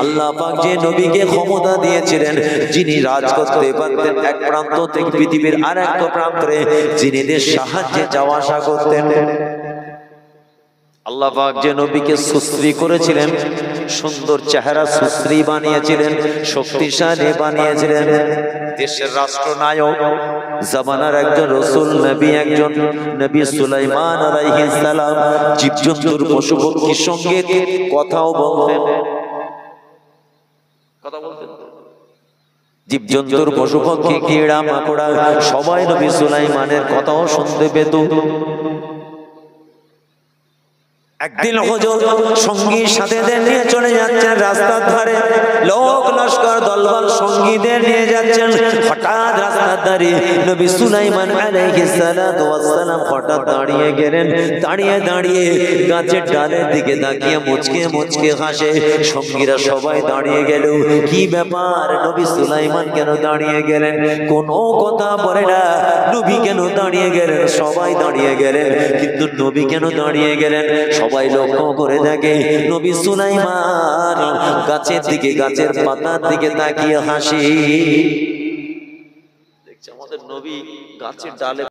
আল্লাহ পাক যে নবীকে ক্ষমতা দিয়েছিলেন, যিনি রাজ করতে পারতেন এক প্রান্ত থেকে পৃথিবীর আরেক প্রান্তে, যিনি দেশ সাহায্যে যাওয়া আসা করতেন। আল্লাহ পাক যে নবীকে সুশ্রী করেছিলেন, সুন্দর চেহারা সুশ্রী বানিয়েছিলেন, শক্তিশালী বানিয়েছিলেন, দেশের রাষ্ট্রনায়ক, জামানার একজন রাসূল নবী, একজন নবী সুলাইমান আলাইহিস সালাম জীবজন্তুর পশু পক্ষীর সঙ্গে কথাও বলতেন, জীবজন্তুর পশু পক্ষী কীড়া মাকড়া সবাই নবী সুলাইমানের কথাও শুনতে পেত। একদিন হুজুর সঙ্গী সাথীদের নিয়ে চলে যাচ্ছেন রাস্তার ধারে, লোক লস্কর দলবল সঙ্গীদের নিয়ে যাচ্ছেন। হঠাৎ রাস্তার ধারে নবী সুলাইমান আলাইহিস সালাতু ওয়াস সালাম হঠাৎ দাঁড়িয়ে গেলেন। দাঁড়িয়ে দাঁড়িয়ে গাছের ডালের দিকে তাকিয়ে মুচকে মুচকে হাসে। সঙ্গীরা সবাই দাঁড়িয়ে গেল। কি ব্যাপার, নবী সুলাইমান কেন দাঁড়িয়ে গেলেন? কোনো কথা বলে না। নবী কেন দাঁড়িয়ে গেলেন? সবাই দাঁড়িয়ে গেলেন, কিন্তু নবী কেন দাঁড়িয়ে গেলেন? সবাই লক্ষ্য করে দেখে নবী সুলাইমান গাছের দিকে, গাছের পাতার দিকে তাকিয়ে হাসি। দেখছে আমাদের নবী গাছের ডালে